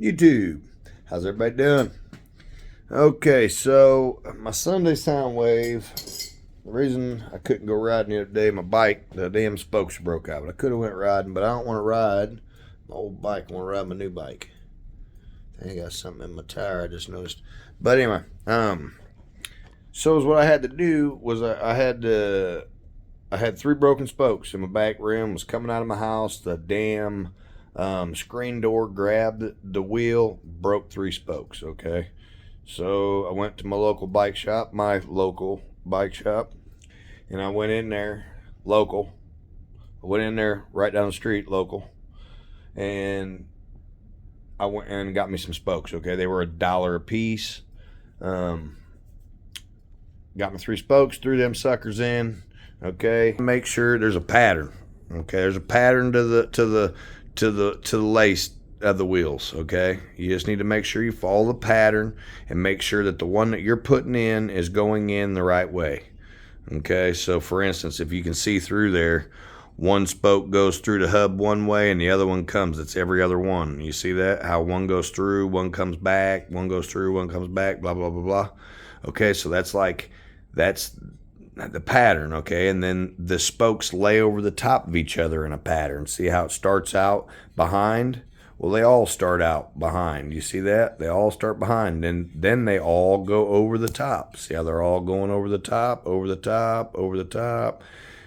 YouTube. How's everybody doing? Okay, so my Sunday soundwave. The reason I couldn't go riding the other day, my bike, the damn spokes broke out. But I could have went riding, but I don't want to ride my old bike. I want to ride my new bike. I think I got something in my tire. I just noticed. But anyway, so what I had to do was I had three broken spokes, and my back rim was coming out of my house. The damn screen door grabbed the wheel, broke three spokes. Okay, so I went to my local bike shop, and I went in there, local. I went in there right down the street, local, and I went and got me some spokes. Okay, they were $1 a piece. Got me three spokes, threw them suckers in. Okay, make sure there's a pattern. Okay, there's a pattern to the lace of the wheels. Okay, you just need to make sure you follow the pattern and make sure that the one that you're putting in is going in the right way. Okay, so for instance, if you can see through there, one spoke goes through the hub one way and the other one comes. It's every other one. You see that? How one goes through, one comes back, one goes through, one comes back, blah, blah, blah, blah. Okay, so that's the pattern, okay? And then the spokes lay over the top of each other in a pattern. See how it starts out behind? Well, they all start out behind. You see that? They all start behind, and then they all go over the top. See how they're all going over the top, over the top, over the top?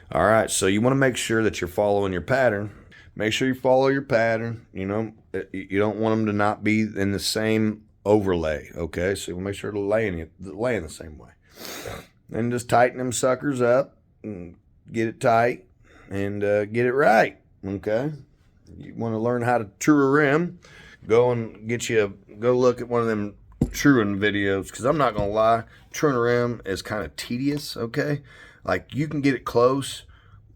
All right, so you want to make sure that you're following your pattern. Make sure you follow your pattern. You know, you don't want them to not be in the same overlay, okay? So you want to make sure to lay in the same way. And just tighten them suckers up and get it tight and get it right, okay? You want to learn how to true a rim, go look at one of them truing videos, because I'm not going to lie, truing a rim is kind of tedious, okay? Like, you can get it close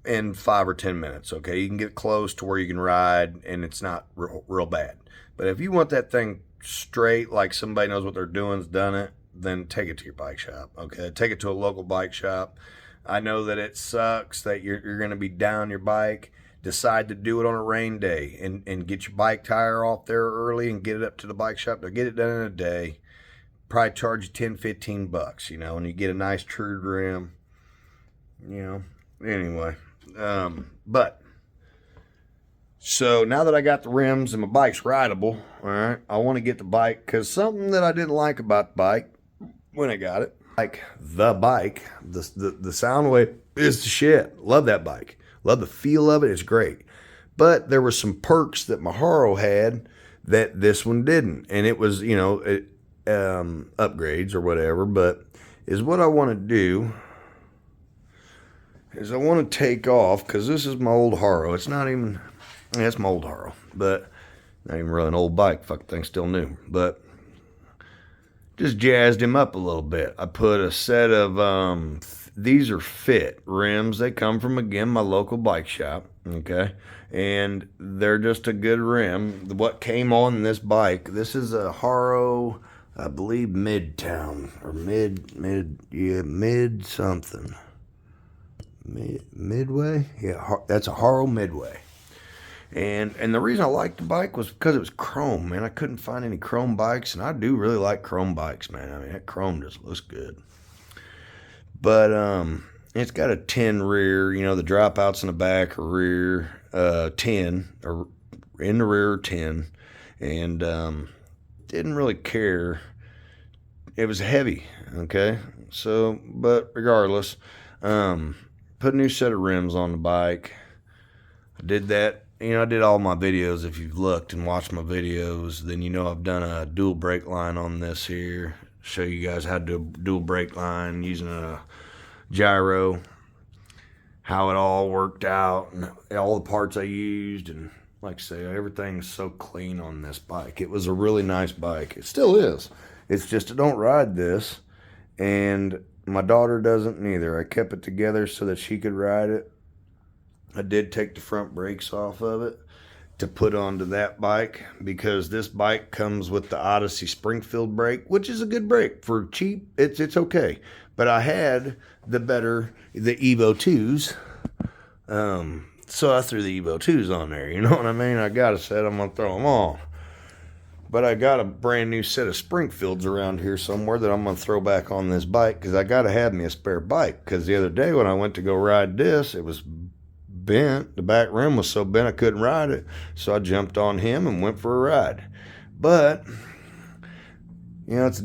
in 5 or 10 minutes, okay? You can get it close to where you can ride and it's not real bad. But if you want that thing straight, like somebody knows what they're doing, has done it, then take it to your bike shop, okay? Take it to a local bike shop. I know that it sucks that you're going to be down your bike. Decide to do it on a rain day and get your bike tire off there early and get it up to the bike shop. They'll get it done in a day. Probably charge you 10, 15 bucks, you know, and you get a nice true rim, you know. Anyway, so now that I got the rims and my bike's rideable, all right, I want to get the bike, because something that I didn't like about the bike when I got it, like the Soundwave is the shit. Love that bike. Love the feel of it. It's great. But there were some perks that my Haro had that this one didn't. And it was, you know, upgrades or whatever. But is what I want to do is I want to take off, because this is my old Haro. It's not even, yeah, it's my old Haro, but not even really an old bike. Fuck, thing's still new. But just jazzed him up a little bit. I put a set of, these are Fit rims. They come from, again, my local bike shop, okay? And they're just a good rim. What came on this bike, this is a Haro, I believe, Midtown, or mid something. Midway? Yeah, that's a Haro Midway. And the reason I liked the bike was because it was chrome, man. I couldn't find any chrome bikes, and I do really like chrome bikes, man. I mean, that chrome just looks good. But it's got a 10 rear, you know, the dropouts in the back are rear 10, or in the rear 10, and didn't really care. It was heavy, okay? So, but regardless, put a new set of rims on the bike. I did that. You know, I did all my videos. If you've looked and watched my videos, then you know I've done a dual brake line on this here. Show you guys how to do a dual brake line using a gyro, how it all worked out, and all the parts I used. And like I say, everything's so clean on this bike. It was a really nice bike. It still is. It's just I don't ride this, and my daughter doesn't neither. I kept it together so that she could ride it. I did take the front brakes off of it to put onto that bike, because this bike comes with the Odyssey Springfield brake, which is a good brake for cheap. It's okay. But I had the Evo 2s. So I threw the Evo 2s on there. You know what I mean? I got a set. I'm going to throw them on. But I got a brand new set of Springfields around here somewhere that I'm going to throw back on this bike because I got to have me a spare bike. Because the other day when I went to go ride this, it was bent. The back rim was so bent I couldn't ride it. So I jumped on him and went for a ride. But, you know, it's a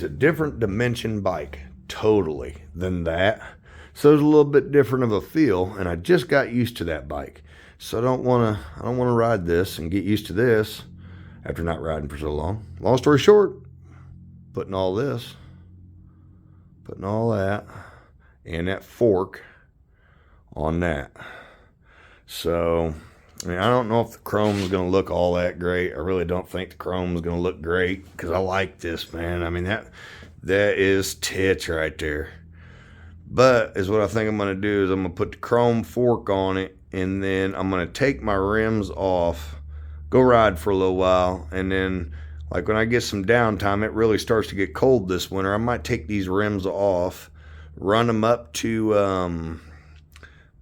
different dimension bike totally than that. So it's a little bit different of a feel, and I just got used to that bike. So I don't want to ride this and get used to this after not riding for so long. Long story short, putting all that, and that fork on that. So, I mean, I don't know if the chrome is going to look all that great. I really don't think the chrome is going to look great because I like this, man. I mean, that is tits right there. But is what I think I'm going to do is I'm going to put the chrome fork on it, and then I'm going to take my rims off, go ride for a little while, and then like when I get some downtime, it really starts to get cold this winter, I might take these rims off, run them up to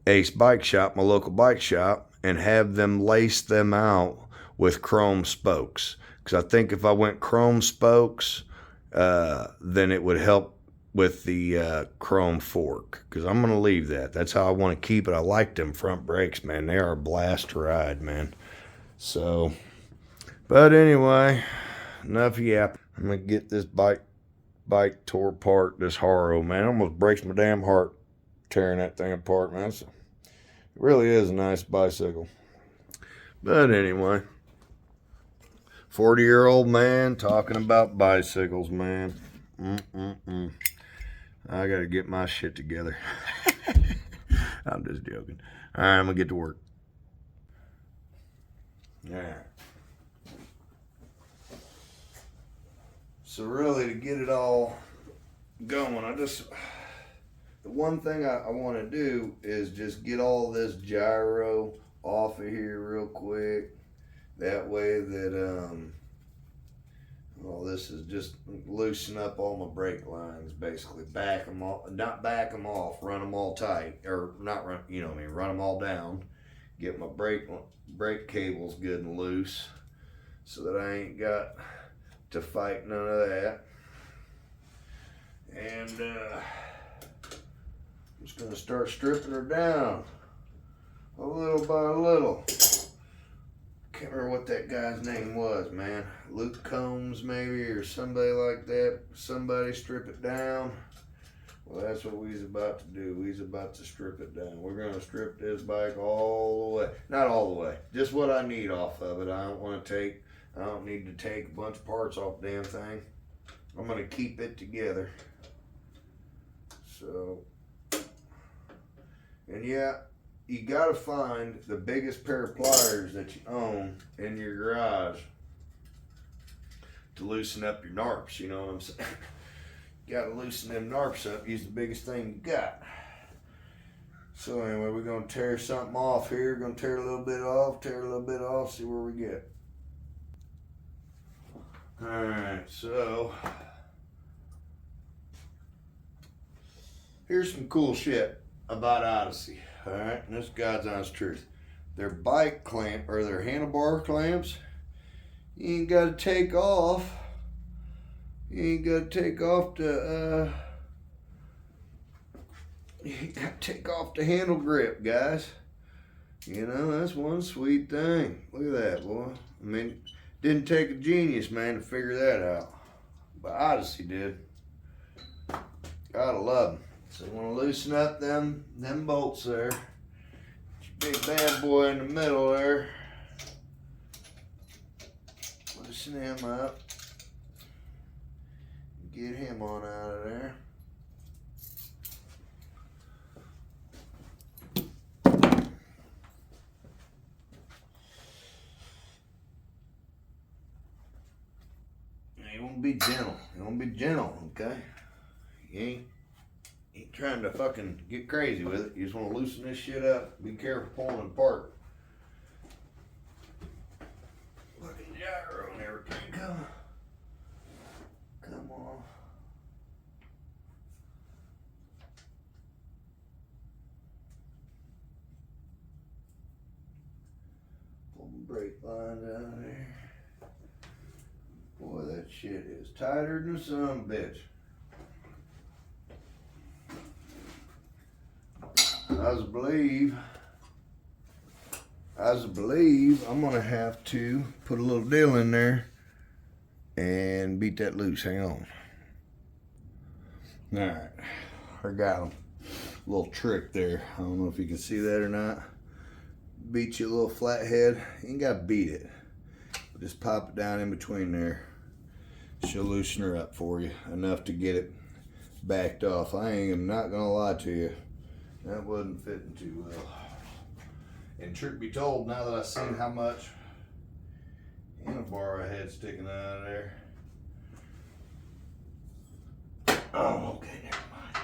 Ace Bike Shop, my local bike shop, and have them lace them out with chrome spokes. Because I think if I went chrome spokes, then it would help with the chrome fork, because I'm going to leave that. That's how I want to keep it. I like them front brakes, man. They are a blast to ride, man. So, but anyway, enough yap. I'm going to get this bike tore apart, this Haro, man. It almost breaks my damn heart tearing that thing apart, man. It really is a nice bicycle. But anyway, 40-year-old man talking about bicycles, man. I gotta get my shit together. I'm just joking. All right, I'm gonna get to work. All right. So really, to get it all going, the one thing I want to do is just get all this gyro off of here real quick. That way that well, this is just loosen up all my brake lines, basically. Back them off, not back them off, run them all tight, or not run, you know what I mean, run them all down. Get my brake cables good and loose so that I ain't got to fight none of that. And I'm just gonna start stripping her down a little by little. Can't remember what that guy's name was, man. Luke Combs maybe, or somebody like that. Somebody strip it down. Well, that's what we's about to do. We's about to strip it down. We're gonna strip this bike all the way. Not all the way, just what I need off of it. I don't need to take a bunch of parts off the damn thing. I'm gonna keep it together. So, and yeah, you gotta find the biggest pair of pliers that you own in your garage to loosen up your narps, you know what I'm saying? You gotta loosen them narps up, use the biggest thing you got. So anyway, we're gonna tear something off here, gonna tear a little bit off, see where we get. Alright, so here's some cool shit about Odyssey. Alright, and this is God's honest truth. Their bike clamp, or their handlebar clamps, you ain't gotta take off. You ain't gotta take off the handle grip, guys. You know, that's one sweet thing. Look at that, boy. I mean, didn't take a genius, man, to figure that out. But Odyssey did. Gotta love them. So you want to loosen up them bolts there. Big bad boy in the middle there. Loosen him up. Get him on out of there. Now you want to be gentle. You want to be gentle, okay? You ain't trying to fucking get crazy with it. You just want to loosen this shit up. Be careful pulling it apart. Fucking gyro and everything. Come on. Pull the brake line down there. shit is tighter than some bitch. I believe I'm gonna have to put a little deal in there and beat that loose. Hang on. All right, I got him. Little trick there. I don't know if you can see that or not. Beat you a little flathead. You ain't gotta beat it. Just pop it down in between there. She'll loosen her up for you enough to get it backed off. I'm not gonna lie to you. That wasn't fitting too well. And truth be told, now that I've seen how much handlebar I had sticking out of there. Oh, okay, never mind.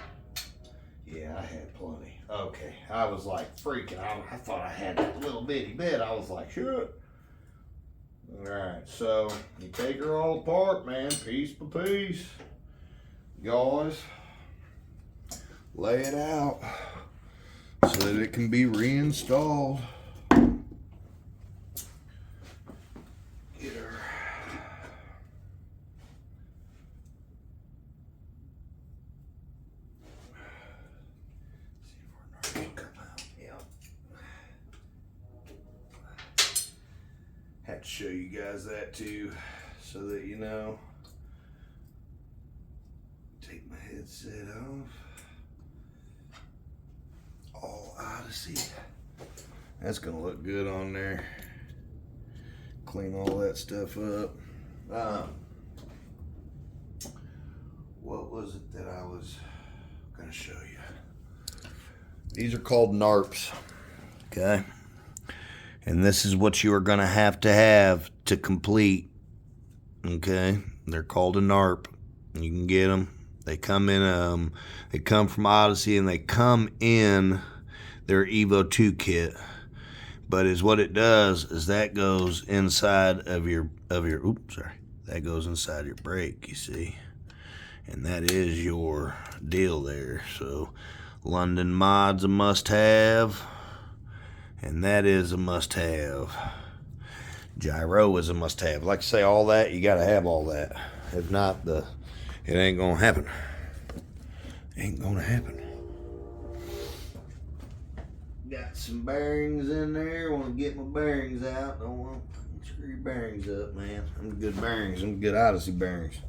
Yeah, I had plenty. Okay, I was like freaking out. I thought I had that little bitty bit. I was like, shit. All right, so you take her all apart, man, piece by piece. Guys, lay it out so that it can be reinstalled. Get her. See if our nurse will come out. Yep. Had to show you guys that too, so that you know. Take my headset off. All Odyssey. That's gonna look good on there. Clean all that stuff up. What was it that I was gonna show you? These are called NARPs. Okay. And this is what you are gonna have to complete. Okay. They're called a NARP. You can get them. They come in, they come from Odyssey, and they come in their Evo 2 kit. But is what it does is that goes inside of your that goes inside your brake, you see. And that is your deal there. So London Mod's a must-have, and that is a must-have. Gyro is a must-have. Like I say, all that, you gotta have all that. If not, it ain't gonna happen. Ain't gonna happen. Got some bearings in there. Want to get my bearings out. Don't want to screw your bearings up, man. I'm good bearings. I'm good Odyssey bearings.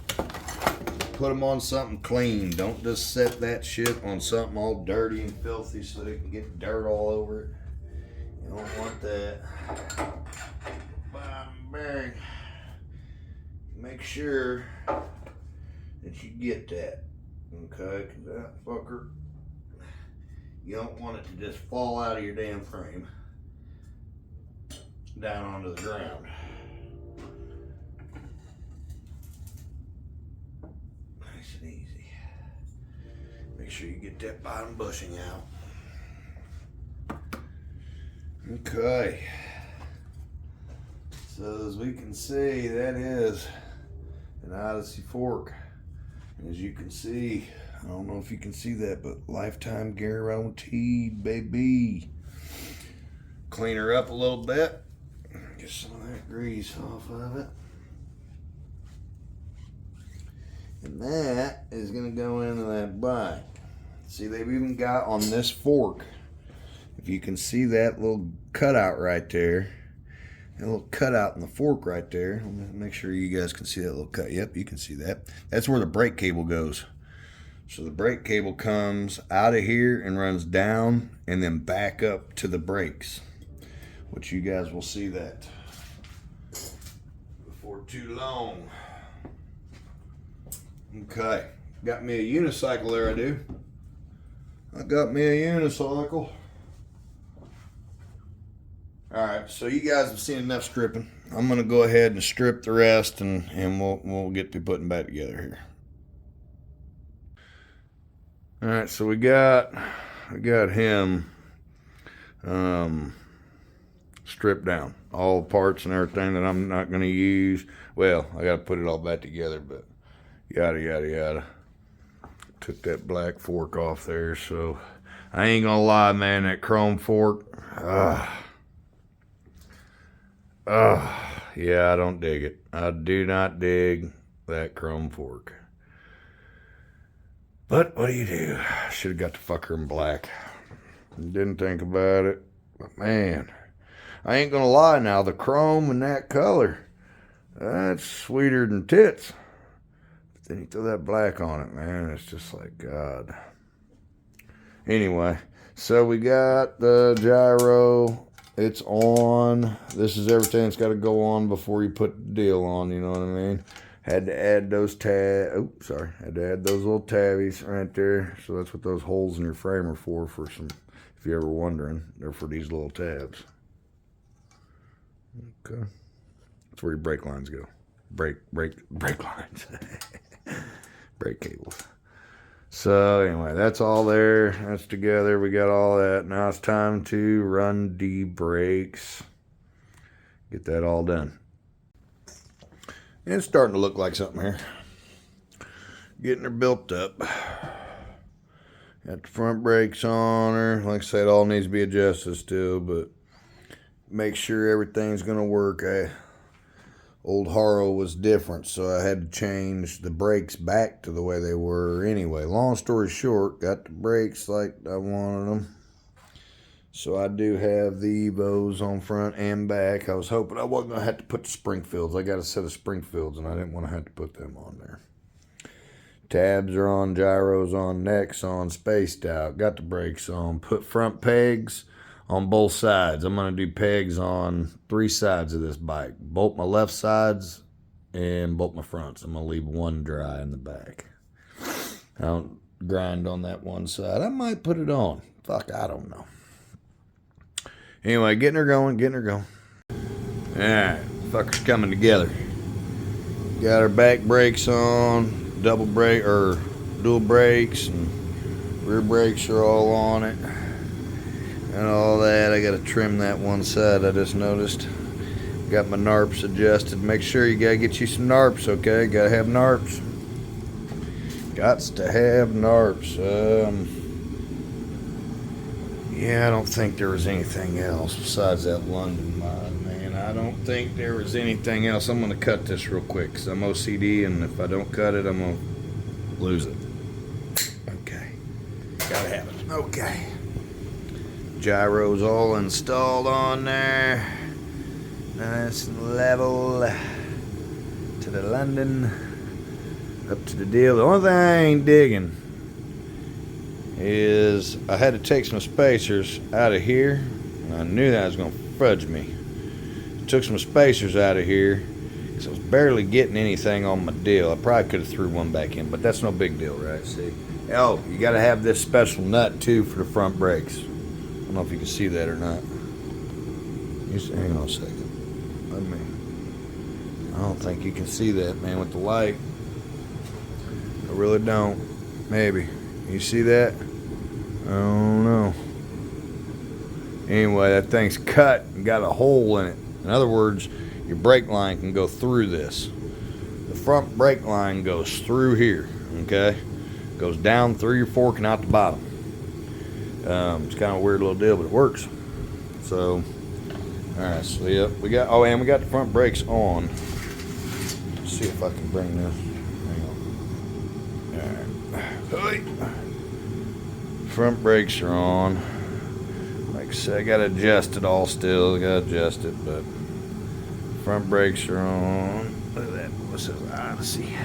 Put them on something clean. Don't just set that shit on something all dirty and filthy so it can get dirt all over it. You don't want that. Bottom bearing. Make sure that you get that, okay? Because that fucker, you don't want it to just fall out of your damn frame down onto the ground. Nice and easy. Make sure you get that bottom bushing out. Okay. So as we can see, that is an Odyssey fork. And as you can see, I don't know if you can see that, but lifetime guaranteed, baby. Clean her up a little bit. Get some of that grease off of it. And that is gonna go into that bike. See, they've even got on this fork, if you can see that little cutout right there, a little cutout in the fork right there. Let me make sure you guys can see that little cut. Yep, you can see that. That's where the brake cable goes. So the brake cable comes out of here and runs down and then back up to the brakes, which you guys will see that before too long. Okay, got me a unicycle there, I do. I got me a unicycle. All right, so you guys have seen enough stripping. I'm gonna go ahead and strip the rest, and we'll get to putting back together here. All right, so we got him stripped down, all the parts and everything that I'm not gonna use. Well, I gotta put it all back together, but yada yada yada. Took that black fork off there, so I ain't gonna lie, man, that chrome fork, Yeah, I don't dig it. I do not dig that chrome fork. But what do you do? Should have got the fucker in black. Didn't think about it. But man, I ain't gonna lie now, the chrome in that color, that's sweeter than tits. But then you throw that black on it, man, it's just like, God. Anyway, so we got the gyro. It's on. This is everything that's got to go on before you put the deal on, you know what I mean? Had to add those had to add those little tabbies right there. So that's what those holes in your frame are for some, if you're ever wondering. They're for these little tabs. Okay. That's where your brake lines go. Brake lines. Brake cables. So anyway, that's all there. That's together. We got all that. Now it's time to run the brakes. Get that all done. And it's starting to look like something here. Getting her built up. Got the front brakes on her. Like I said, it all needs to be adjusted still, but make sure everything's going to work. Old Haro was different, so I had to change the brakes back to the way they were anyway. Long story short, got the brakes like I wanted them. So I do have the Evos on front and back. I was hoping I wasn't going to have to put the Springfields. I got a set of Springfields, and I didn't want to have to put them on there. Tabs are on, gyros on, necks on, spaced out. Got the brakes on. Put front pegs on both sides. I'm going to do pegs on 3 sides of this bike. Bolt my left sides and bolt my fronts. I'm going to leave one dry in the back. I don't grind on that one side. I might put it on. Fuck, I don't know. Anyway, getting her going. Alright, fucker's coming together. Got her back brakes on, dual brakes, and rear brakes are all on it. And all that. I gotta trim that one side I just noticed. Got my NARPs adjusted. Make sure you gotta get you some NARPs, okay? Gotta have NARPs. Gots to have NARPs. Yeah, I don't think there was anything else besides that London mod, man. I don't think there was anything else. I'm gonna cut this real quick because I'm OCD, and if I don't cut it, I'm gonna lose it. Okay. Gotta have it. Okay. Gyro's all installed on there. Nice and level to the London. Up to the deal. The only thing I ain't digging is I had to take some spacers out of here. And I knew that was going to fudge me. Took some spacers out of here because I was barely getting anything on my deal. I probably could have threw one back in, but that's no big deal, right? See? Oh, you got to have this special nut too for the front brakes. I don't know if you can see that or not. Hang on a second. I don't think you can see that, man, with the light. I really don't. Maybe. You see that? I don't know. Anyway, that thing's cut and got a hole in it. In other words, your brake line can go through this. The front brake line goes through here, okay? Goes down through your fork and out the bottom. It's kind of a weird little deal, but it works. So, alright, so yep, we got the front brakes on. Let's see if I can bring this. Hang on. Alright. Front brakes are on. Like I said, I gotta adjust it all still. I gotta adjust it, but front brakes are on. Look at that. What's this? Odyssey.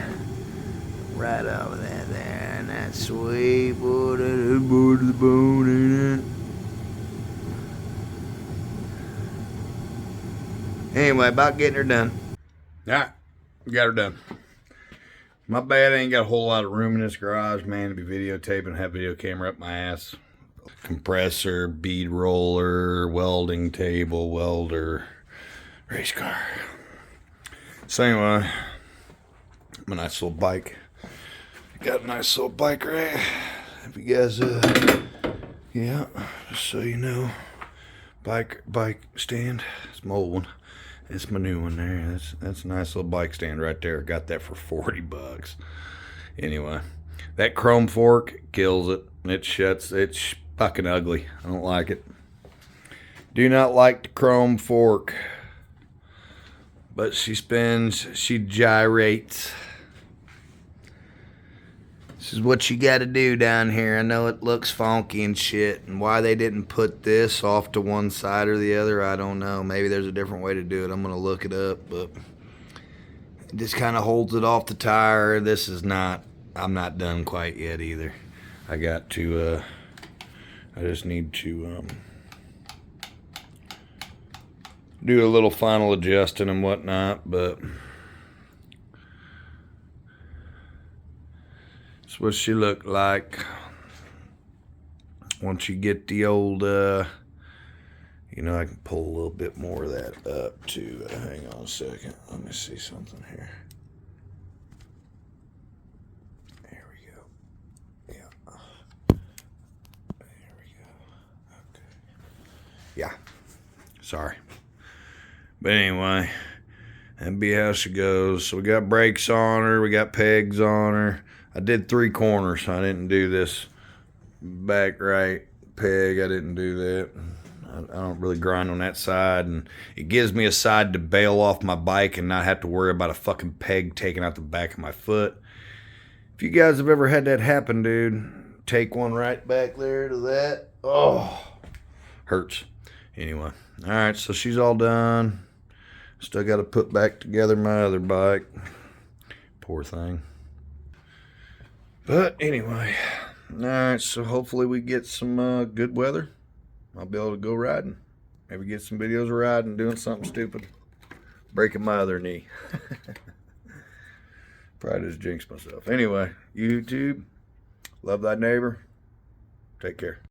Right over that there, and that sweet boy to the bone in it. Anyway, about getting her done. Alright, got her done. My bad, I ain't got a whole lot of room in this garage, man, to be videotaping, have video camera up my ass. Compressor, bead roller, welding table, welder, race car. So anyway, my nice little bike. Got a nice little bike rack. If you guys, yeah, just so you know, bike stand. It's my old one. It's my new one there. That's a nice little bike stand right there. Got that for $40. Anyway, that chrome fork kills it. It shuts. It's fucking ugly. I don't like it. Do not like the chrome fork. But she spins, she gyrates. This is what you gotta do down here. I know it looks funky and shit, and why they didn't put this off to one side or the other, I don't know. Maybe there's a different way to do it. I'm gonna look it up, but it just kind of holds it off the tire. This is not, I'm not done quite yet either. I got to, I just need to do a little final adjusting and whatnot, but that's what she looked like once you get the old, you know, I can pull a little bit more of that up too. Hang on a second. Let me see something here. There we go. Yeah. There we go. Okay. Yeah. Sorry. But anyway, that'd be how she goes. So we got brakes on her. We got pegs on her. I did 3 corners. So I didn't do this back right peg. I didn't do that. I don't really grind on that side, and it gives me a side to bail off my bike and not have to worry about a fucking peg taking out the back of my foot. If you guys have ever had that happen, dude, take one right back there to that. Oh, hurts. Anyway, all right, so she's all done. Still got to put back together my other bike. Poor thing. But anyway, all right, so hopefully we get some good weather. I'll be able to go riding. Maybe get some videos of riding, doing something stupid. Breaking my other knee. Probably just jinxed myself. Anyway, YouTube, love thy neighbor. Take care.